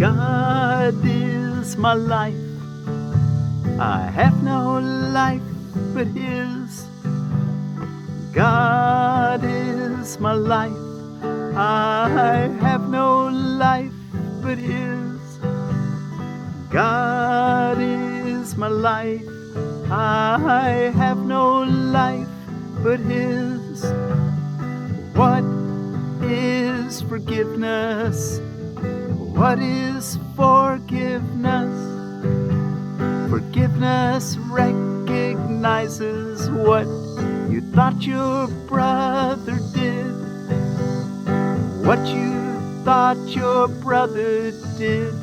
God is my life. I have no life but His. God is my life. I have no life but His. God is my life. I have no life but His. What is forgiveness? What is forgiveness? Forgiveness recognizes what you thought your brother did. What you thought your brother did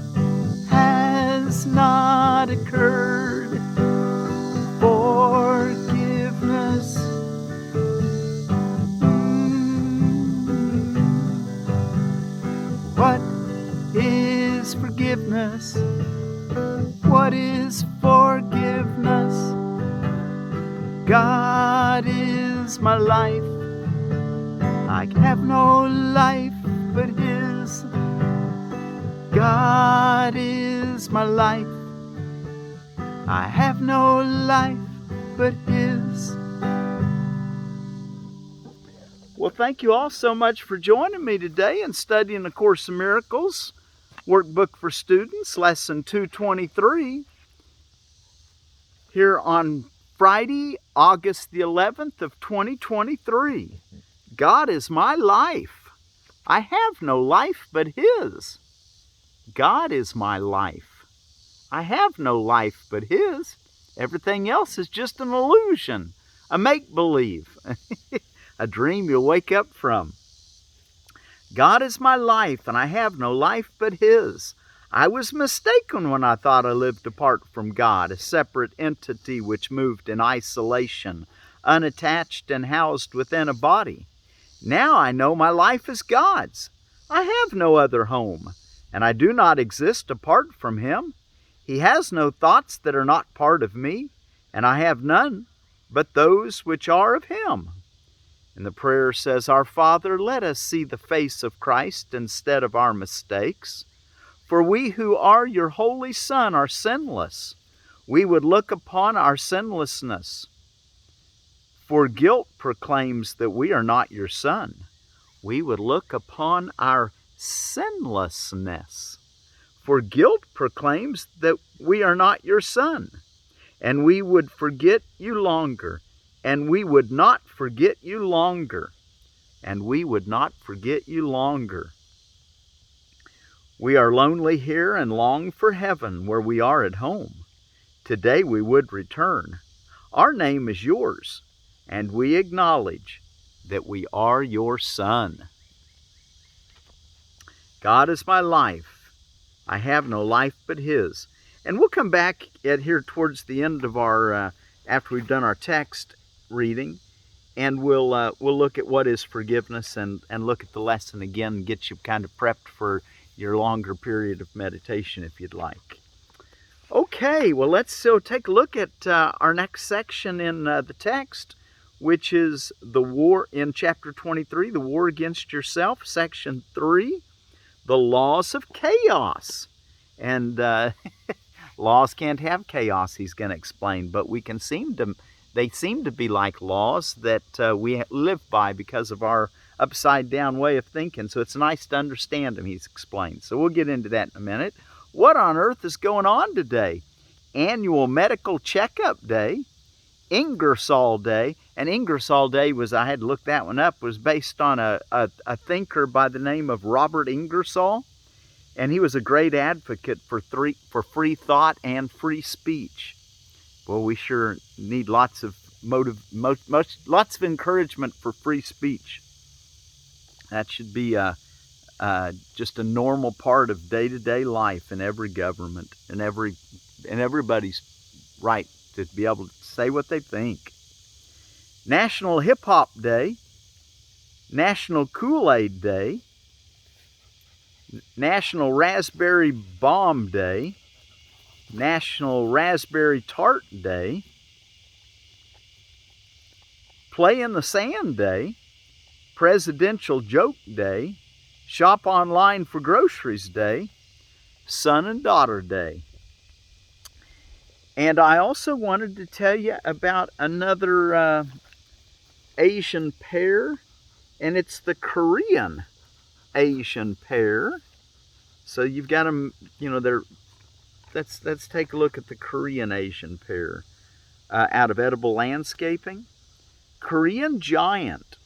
has not occurred. Forgiveness. What is forgiveness? What is forgiveness? God is my life. I have no life but His. God is my life. I have no life but His. Well, thank you all so much for joining me today and studying A Course in Miracles, Workbook for Students, Lesson 223, here on Friday, August the 11th of 2023. God is my life. I have no life but His. God is my life. I have no life but His. Everything else is just an illusion, a make-believe, a dream you'll wake up from. God is my life, and I have no life but His. I was mistaken when I thought I lived apart from God, a separate entity which moved in isolation, unattached and housed within a body. Now I know my life is God's. I have no other home, and I do not exist apart from Him. He has no thoughts that are not part of me, and I have none but those which are of Him. And the prayer says, Our Father, let us see the face of Christ instead of our mistakes. For we who are your holy Son are sinless. We would look upon our sinlessness. For guilt proclaims that we are not your Son. We would look upon our sinlessness. For guilt proclaims that we are not your Son. And we would forget you longer. And we would not forget you longer. And we would not forget you longer. We are lonely here and long for heaven where we are at home. Today we would return. Our name is yours, and we acknowledge that we are your Son. God is my life. I have no life but His. And we'll come back at here towards the end of our, after we've done our text reading, and we'll look at what is forgiveness and look at the lesson again and get you kind of prepped for your longer period of meditation if you'd like. Okay, well, let's take a look at our next section in the text, which is the war in chapter 23, the war against yourself, section 3, the laws of chaos. And laws can't have chaos, he's going to explain, but they seem to be like laws that we live by because of our upside-down way of thinking. So it's nice to understand them, he's explained. So we'll get into that in a minute. What on earth is going on today? Annual Medical Checkup Day, Ingersoll Day. And Ingersoll Day was, I had to look that one up, was based on a thinker by the name of Robert Ingersoll. And he was a great advocate for free thought and free speech. Well, we sure need lots of lots of encouragement for free speech. That should be just a normal part of day-to-day life in every government, and everybody's right to be able to say what they think. National Hip Hop Day, National Kool-Aid Day, National Raspberry Bombe Day, National Raspberry Tart Day, Play in the Sand Day, Presidential Joke Day, Shop Online for Groceries Day, Son and Daughter Day. And I also wanted to tell you about another Asian pear, and it's the Korean Asian pear. So you've got them, let's take a look at the Korean Asian pear out of Edible Landscaping. Korean Giant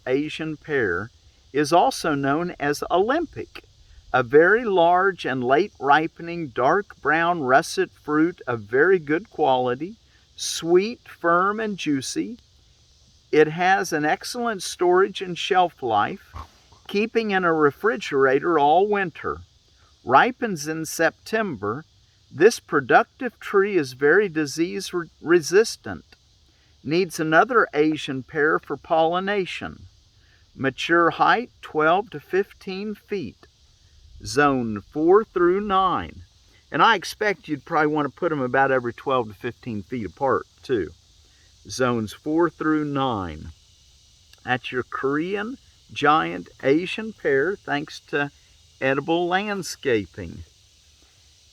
Asian pear is also known as Olympic, a very large and late ripening dark brown russet fruit of very good quality, sweet, firm, and juicy. It has an excellent storage and shelf life, keeping in a refrigerator all winter. Ripens in September. This productive tree is very disease resistant. Needs another Asian pear for pollination. Mature height 12 to 15 feet. Zone 4 through 9. And I expect you'd probably want to put them about every 12 to 15 feet apart too. Zones 4 through 9. That's your Korean Giant Asian pear, thanks to Edible Landscaping.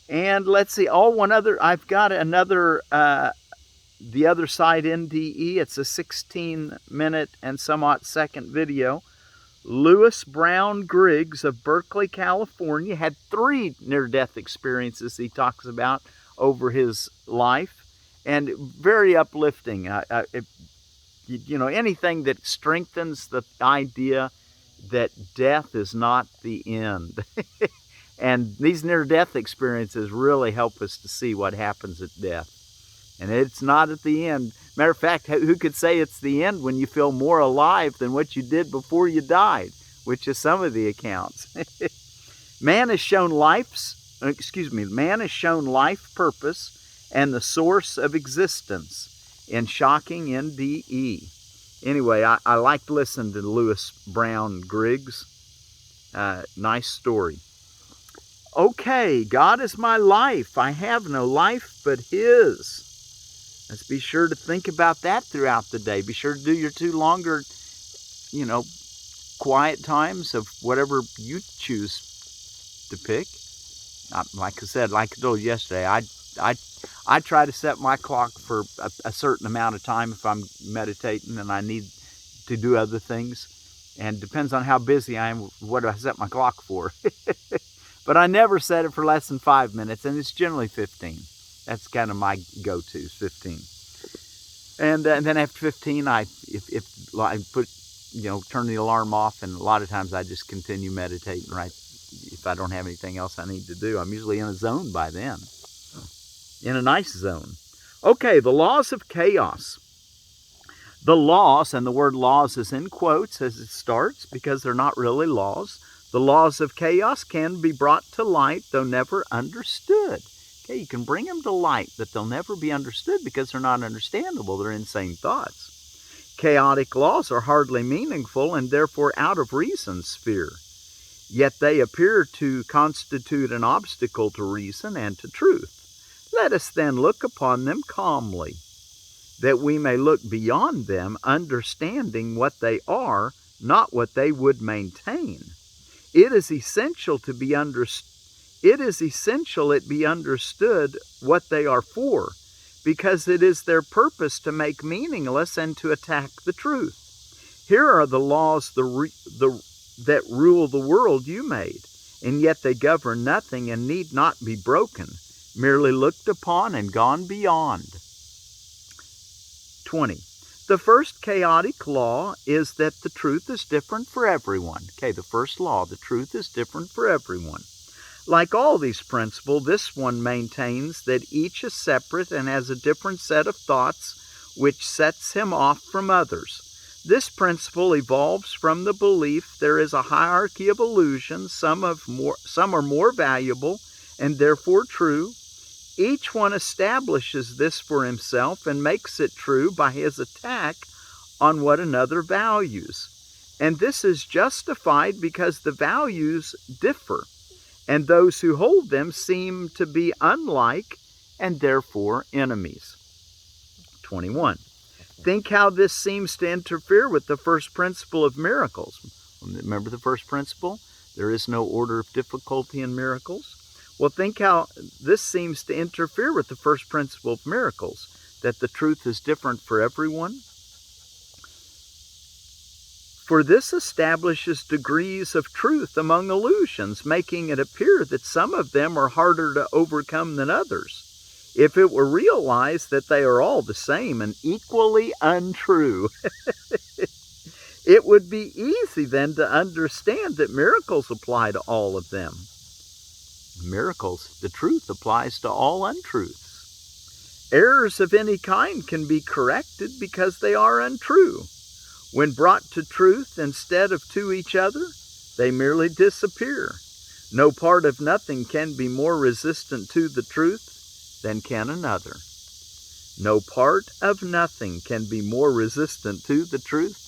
And let's see, I've got another, the other side NDE. It's a 16-minute and some odd second video. Lewis Brown Griggs of Berkeley, California, had 3 near-death experiences he talks about over his life, and very uplifting. Anything that strengthens the idea that death is not the end. And these near-death experiences really help us to see what happens at death. And it's not at the end. Matter of fact, who could say it's the end when you feel more alive than what you did before you died, which is some of the accounts. Man has shown life purpose and the source of existence in shocking NDE. Anyway, I like to listen to Lewis Brown Griggs. Nice story. Okay, God is my life. I have no life but His. Let's be sure to think about that throughout the day. Be sure to do your 2 longer, quiet times of whatever you choose to pick. Like I said, like I told you yesterday, I try to set my clock for a certain amount of time if I'm meditating and I need to do other things. And it depends on how busy I am, what do I set my clock for. But I never set it for less than 5 minutes, and it's generally 15. That's kind of my go-to, 15. And then after 15, I put, turn the alarm off, and a lot of times I just continue meditating, right? If I don't have anything else I need to do. I'm usually in a zone by then. In a nice zone. Okay, the laws of chaos. The laws, and the word laws is in quotes as it starts because they're not really laws. The laws of chaos can be brought to light, though never understood. Okay, you can bring them to light, but they'll never be understood because they're not understandable. They're insane thoughts. Chaotic laws are hardly meaningful and therefore out of reason's sphere. Yet they appear to constitute an obstacle to reason and to truth. Let us then look upon them calmly, that we may look beyond them, understanding what they are, not what they would maintain. It is essential it be understood what they are for, because it is their purpose to make meaningless and to attack the truth. Here are the laws that rule the world you made, and yet they govern nothing and need not be broken, merely looked upon and gone beyond. 20. The first chaotic law is that the truth is different for everyone. Okay, the first law, the truth is different for everyone. Like all these principles, this one maintains that each is separate and has a different set of thoughts which sets him off from others. This principle evolves from the belief there is a hierarchy of illusions, some are more valuable and therefore true. Each one establishes this for himself and makes it true by his attack on what another values. And this is justified because the values differ, and those who hold them seem to be unlike and therefore enemies. 21. Think how this seems to interfere with the first principle of miracles. Remember the first principle? There is no order of difficulty in miracles. Well, think how this seems to interfere with the first principle of miracles, that the truth is different for everyone. For this establishes degrees of truth among illusions, making it appear that some of them are harder to overcome than others. If it were realized that they are all the same and equally untrue, it would be easy then to understand that miracles apply to all of them. Miracles, the truth applies to all untruths. Errors of any kind can be corrected because they are untrue. When brought to truth instead of to each other, they merely disappear. No part of nothing can be more resistant to the truth than can another. No part of nothing can be more resistant to the truth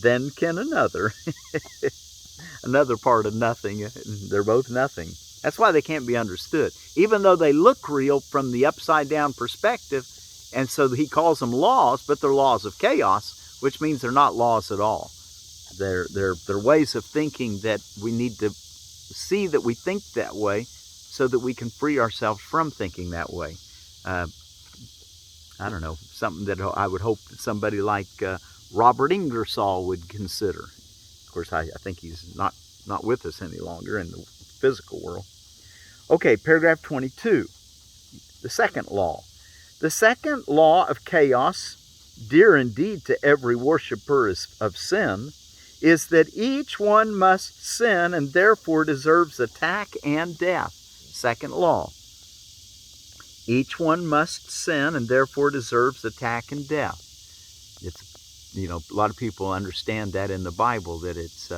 than can another. Another part of nothing. They're both nothing. That's why they can't be understood. Even though they look real from the upside down perspective, and so he calls them laws, but they're laws of chaos, which means they're not laws at all. They're ways of thinking that we need to see that we think that way so that we can free ourselves from thinking that way. I don't know, something that I would hope that somebody like Robert Ingersoll would consider. Of course, I think he's not with us any longer in the physical world. Okay, paragraph 22, the second law. The second law of chaos, dear indeed to every worshiper of sin, is that each one must sin and therefore deserves attack and death. Second law. Each one must sin and therefore deserves attack and death. It's, a lot of people understand that in the Bible, that it's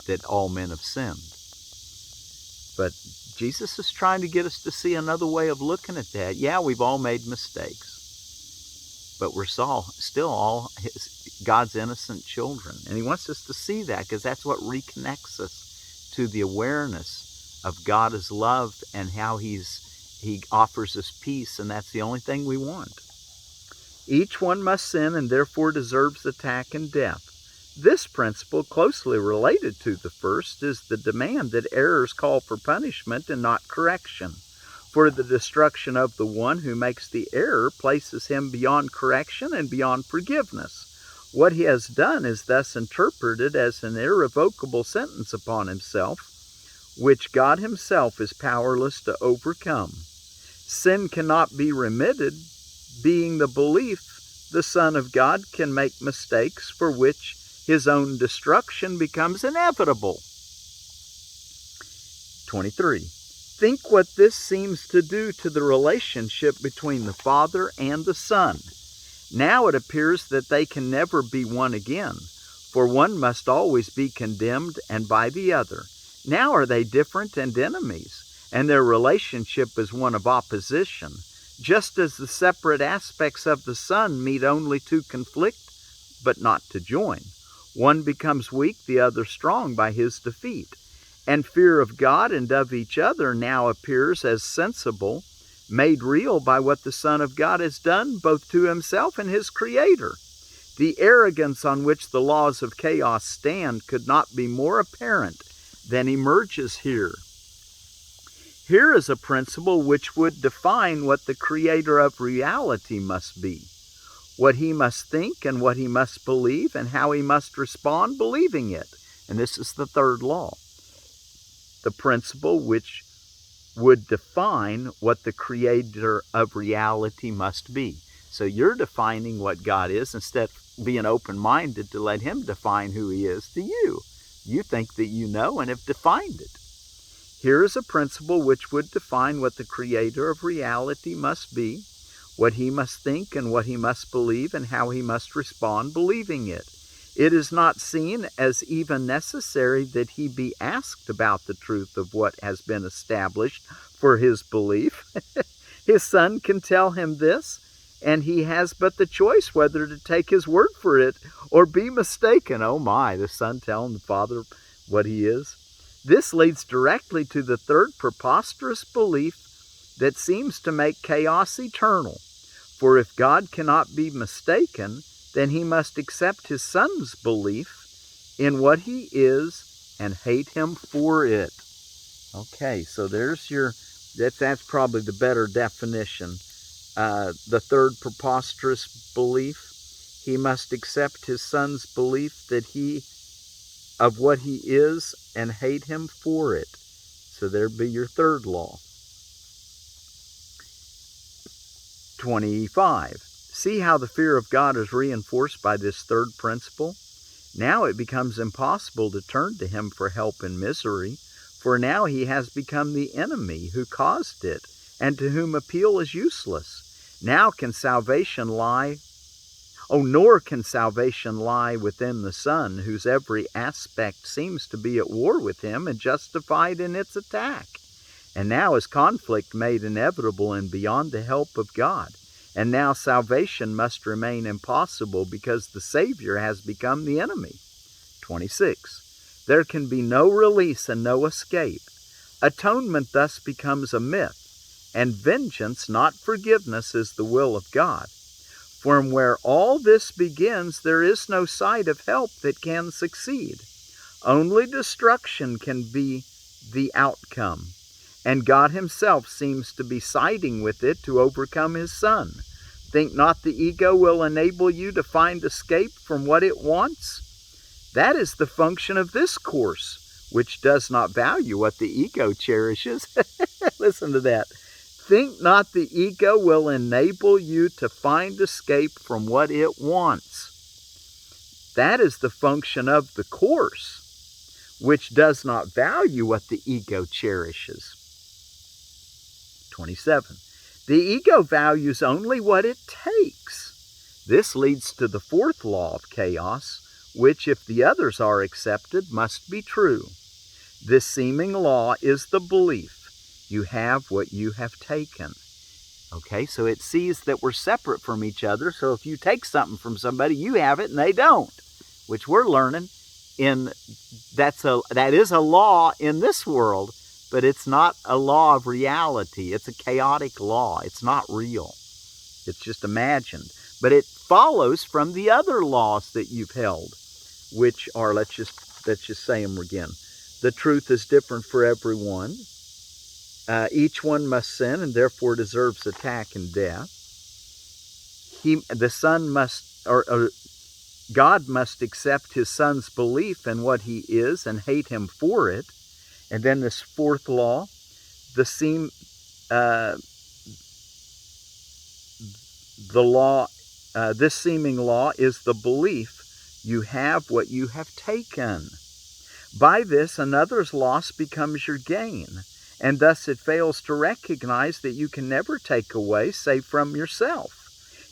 that all men have sinned. But Jesus is trying to get us to see another way of looking at that. Yeah, we've all made mistakes, but we're still all God's innocent children. And he wants us to see that because that's what reconnects us to the awareness of God as love and how he offers us peace, and that's the only thing we want. Each one must sin and therefore deserves attack and death. This principle, closely related to the first, is the demand that errors call for punishment and not correction. For the destruction of the one who makes the error places him beyond correction and beyond forgiveness. What he has done is thus interpreted as an irrevocable sentence upon himself, which God himself is powerless to overcome. Sin cannot be remitted, being the belief the Son of God can make mistakes for which his own destruction becomes inevitable. 23. Think what this seems to do to the relationship between the Father and the Son. Now it appears that they can never be one again, for one must always be condemned and by the other. Now are they different and enemies, and their relationship is one of opposition, just as the separate aspects of the Son meet only to conflict, but not to join. One becomes weak, the other strong by his defeat. And fear of God and of each other now appears as sensible, made real by what the Son of God has done both to himself and his Creator. The arrogance on which the laws of chaos stand could not be more apparent than emerges here. Here is a principle which would define what the Creator of reality must be, what he must think and what he must believe and how he must respond believing it. And this is the third law. The principle which would define what the Creator of reality must be. So you're defining what God is instead of being open-minded to let him define who he is to you. You think that you know and have defined it. Here is a principle which would define what the Creator of reality must be, what he must think and what he must believe and how he must respond believing it. It is not seen as even necessary that he be asked about the truth of what has been established for his belief. His Son can tell him this, and he has but the choice whether to take his word for it or be mistaken. Oh my, the Son telling the Father what he is. This leads directly to the third preposterous belief that seems to make chaos eternal. For if God cannot be mistaken, then he must accept his Son's belief in what he is and hate him for it. Okay, so there's that's probably the better definition. The third preposterous belief, he must accept his son's belief of what he is and hate him for it. So there'd be your third law. 25. See how the fear of God is reinforced by this third principle? Now it becomes impossible to turn to him for help in misery, for now he has become the enemy who caused it, and to whom appeal is useless. Nor can salvation lie within the Son, whose every aspect seems to be at war with him and justified in its attack. And now is conflict made inevitable and beyond the help of God. And now salvation must remain impossible because the Savior has become the enemy. 26. There can be no release and no escape. Atonement thus becomes a myth, and vengeance, not forgiveness, is the will of God. From where all this begins, there is no sight of help that can succeed. Only destruction can be the outcome, and God himself seems to be siding with it to overcome his Son. Think not the ego will enable you to find escape from what it wants? That is the function of this course, which does not value what the ego cherishes. Listen to that. Think not the ego will enable you to find escape from what it wants. That is the function of the course, which does not value what the ego cherishes. 27. The ego values only what it takes. This leads to the fourth law of chaos, which, if the others are accepted, must be true. This seeming law is the belief. You have what you have taken. Okay, so it sees that we're separate from each other. So if you take something from somebody, you have it and they don't, which we're learning that is a law in this world, but it's not a law of reality. It's a chaotic law. It's not real. It's just imagined. But it follows from the other laws that you've held, which are, let's just say them again. The truth is different for everyone. Each one must sin and therefore deserves attack and death. God must accept his Son's belief in what he is and hate him for it. And then this fourth law, this seeming law is the belief you have what you have taken. By this, another's loss becomes your gain, and thus it fails to recognize that you can never take away save from yourself.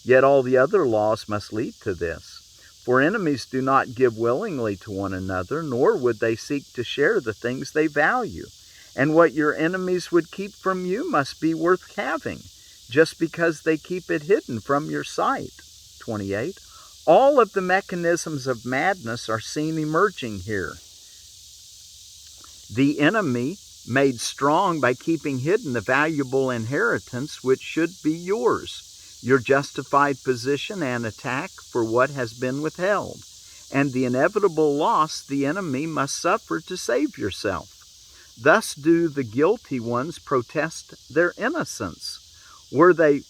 Yet all the other laws must lead to this. For enemies do not give willingly to one another, nor would they seek to share the things they value. And what your enemies would keep from you must be worth having, just because they keep it hidden from your sight. 28. All of the mechanisms of madness are seen emerging here. The enemy made strong by keeping hidden the valuable inheritance which should be yours, your justified position and attack for what has been withheld, and the inevitable loss the enemy must suffer to save yourself. Thus do the guilty ones protest their innocence. Were they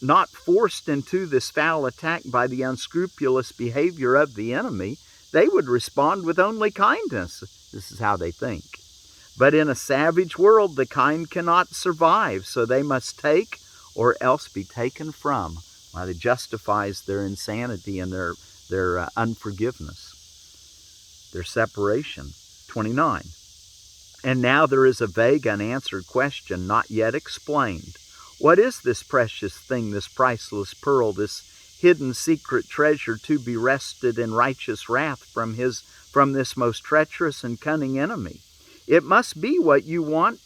not forced into this foul attack by the unscrupulous behavior of the enemy, they would respond with only kindness. This is how they think. But in a savage world, the kind cannot survive, so they must take or else be taken from. Well, it justifies their insanity and their unforgiveness, their separation. 29. And now there is a vague, unanswered question not yet explained. What is this precious thing, this priceless pearl, this hidden secret treasure to be wrested in righteous wrath from this most treacherous and cunning enemy? It must be what you want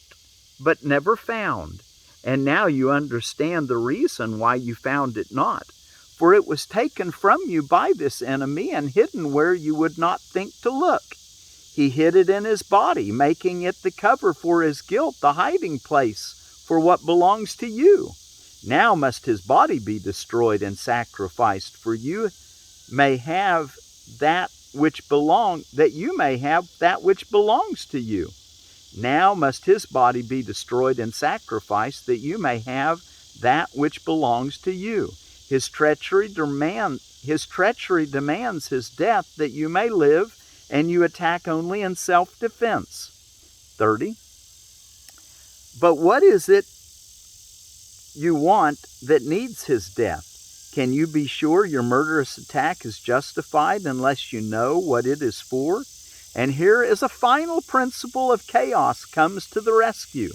but never found. And now you understand the reason why you found it not. For it was taken from you by this enemy and hidden where you would not think to look. He hid it in his body, making it the cover for his guilt, the hiding place for what belongs to you. Now must his body be destroyed and sacrificed, for you may have that you may have that which belongs to you. Now must his body be destroyed and sacrificed, that you may have that which belongs to you. His treachery demands his death, that you may live, and you attack only in self-defense. 30. But what is it you want that needs his death? Can you be sure your murderous attack is justified unless you know what it is for? And here is a final principle of chaos comes to the rescue.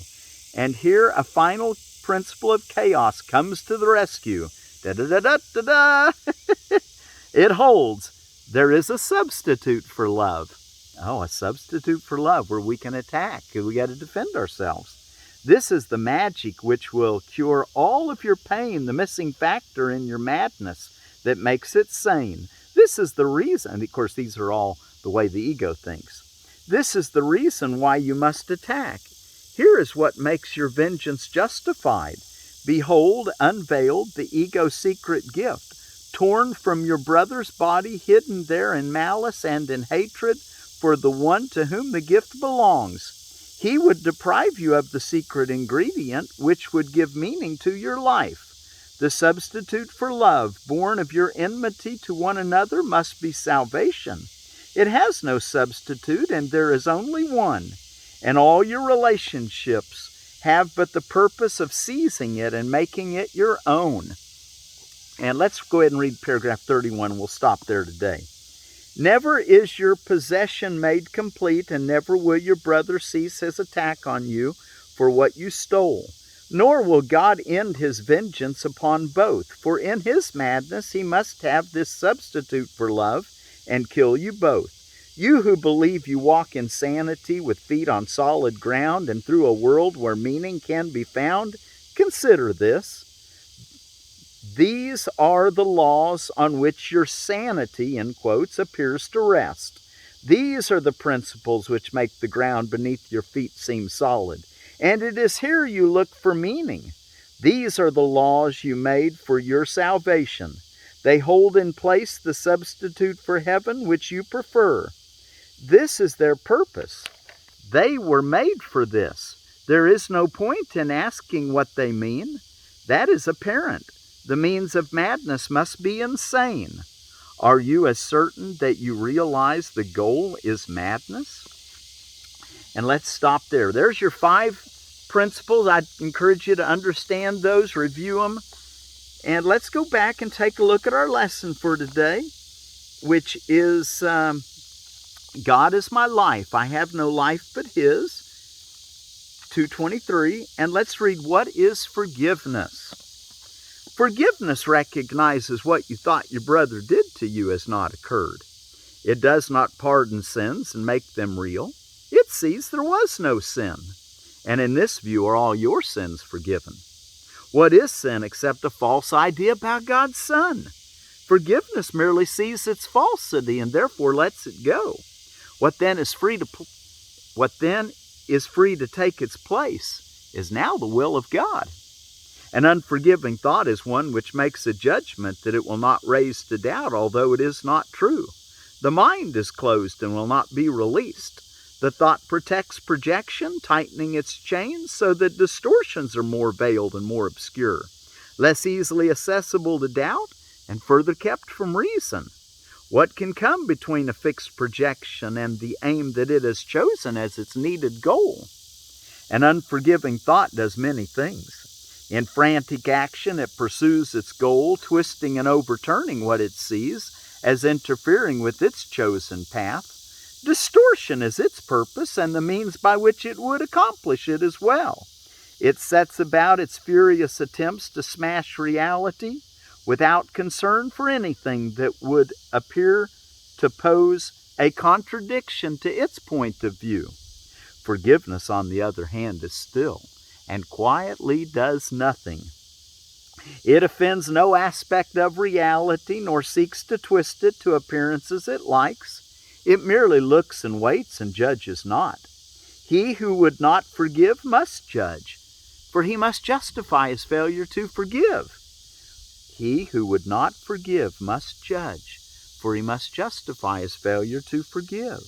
And here a final principle of chaos comes to the rescue. Da-da-da-da-da-da! It holds. There is a substitute for love. Oh, a substitute for love where we can attack. We got to defend ourselves. This is the magic which will cure all of your pain, the missing factor in your madness that makes it sane. This is the reason, and of course these are all the way the ego thinks. This is the reason why you must attack. Here is what makes your vengeance justified. Behold, unveiled, the ego's secret gift, torn from your brother's body, hidden there in malice and in hatred for the one to whom the gift belongs. He would deprive you of the secret ingredient which would give meaning to your life. The substitute for love, born of your enmity to one another, must be salvation. It has no substitute, and there is only one. And all your relationships have but the purpose of seizing it and making it your own. And let's go ahead and read paragraph 31. We'll stop there today. Never is your possession made complete, and never will your brother cease his attack on you for what you stole. Nor will God end his vengeance upon both, for in his madness he must have this substitute for love and kill you both. You who believe you walk in sanity with feet on solid ground and through a world where meaning can be found, consider this. These are the laws on which your sanity, in quotes, appears to rest. These are the principles which make the ground beneath your feet seem solid. And it is here you look for meaning. These are the laws you made for your salvation. They hold in place the substitute for heaven which you prefer. This is their purpose. They were made for this. There is no point in asking what they mean. That is apparent. The means of madness must be insane. Are you as certain that you realize the goal is madness? And let's stop there. There's your 5 principles. I'd encourage you to understand those, review them. And let's go back and take a look at our lesson for today, which is God is my life. I have no life but his. 2:23. And let's read, what is forgiveness? Forgiveness recognizes what you thought your brother did to you has not occurred. It does not pardon sins and make them real. It sees there was no sin. And in this view are all your sins forgiven. What is sin except a false idea about God's Son? Forgiveness merely sees its falsity and therefore lets it go. What then is free to take its place is now the will of God. An unforgiving thought is one which makes a judgment that it will not raise to doubt, although it is not true. The mind is closed and will not be released. The thought protects projection, tightening its chains so that distortions are more veiled and more obscure, less easily accessible to doubt, and further kept from reason. What can come between a fixed projection and the aim that it has chosen as its needed goal? An unforgiving thought does many things. In frantic action, it pursues its goal, twisting and overturning what it sees as interfering with its chosen path. Distortion is its purpose and the means by which it would accomplish it as well. It sets about its furious attempts to smash reality without concern for anything that would appear to pose a contradiction to its point of view. Forgiveness, on the other hand, is still and quietly does nothing. It offends no aspect of reality, nor seeks to twist it to appearances it likes. It merely looks and waits and judges not. He who would not forgive must judge, for he must justify his failure to forgive. He who would not forgive must judge, for he must justify his failure to forgive.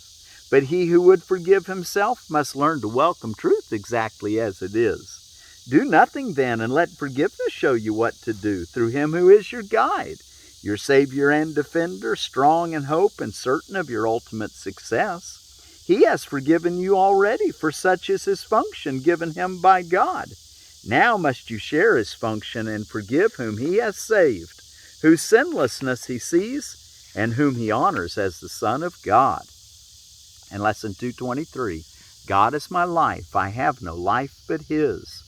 But he who would forgive himself must learn to welcome truth exactly as it is. Do nothing then, and let forgiveness show you what to do through him who is your guide, your Savior and Defender, strong in hope and certain of your ultimate success. He has forgiven you already, for such is his function given him by God. Now must you share his function and forgive whom he has saved, whose sinlessness he sees, and whom he honors as the Son of God. And Lesson 223, God is my life, I have no life but his.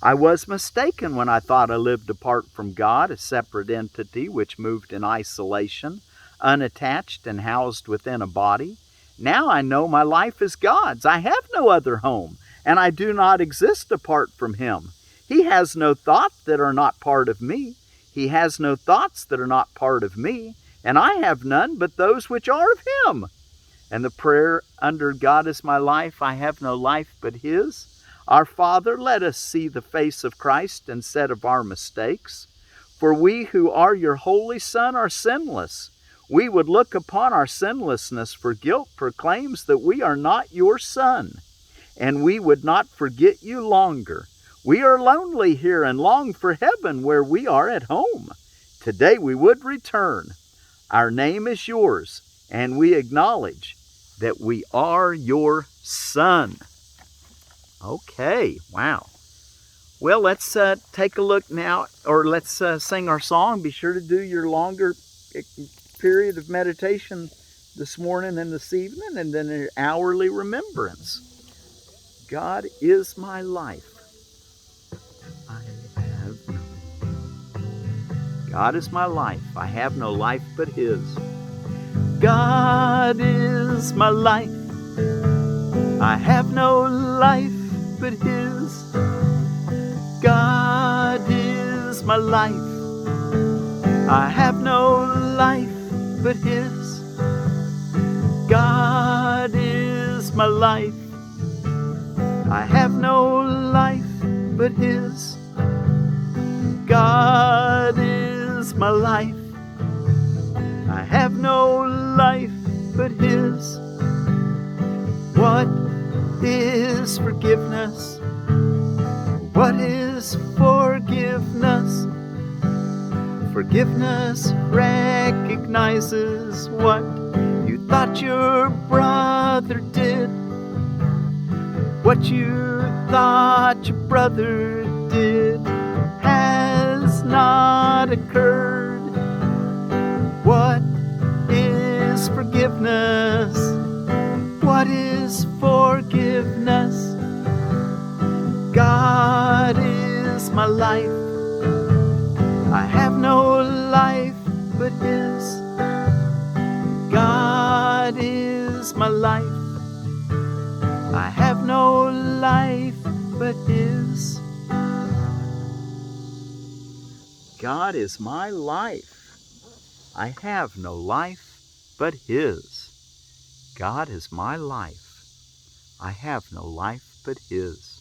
I was mistaken when I thought I lived apart from God, a separate entity which moved in isolation, unattached and housed within a body. Now I know my life is God's. I have no other home, and I do not exist apart from him. He has no thoughts that are not part of me. He has no thoughts that are not part of me, and I have none but those which are of him. And the prayer under God is my life, I have no life but his. Our Father, let us see the face of Christ instead of our mistakes. For we who are your holy Son are sinless. We would look upon our sinlessness, for guilt proclaims that we are not your Son. And we would not forget you longer. We are lonely here and long for heaven where we are at home. Today we would return. Our name is yours, and we acknowledge that we are your Son. Okay, wow. Well, let's take a look now, or let's sing our song. Be sure to do your longer period of meditation this morning and this evening, and then your hourly remembrance. God is my life. God is my life. I have no life but his. God is my life. I have no life but his. God is my life. I have no life but his. God is my life. I have no life but his. God is my life. I have no life but his. What is forgiveness? What is forgiveness? Forgiveness recognizes what you thought your brother did. What you thought your brother did has not occurred. What is forgiveness? What is forgiveness? God is my life. I have no life but his. God is my life. I have no life but his. God is my life. I have no life but his. God is my life. I have no life but his.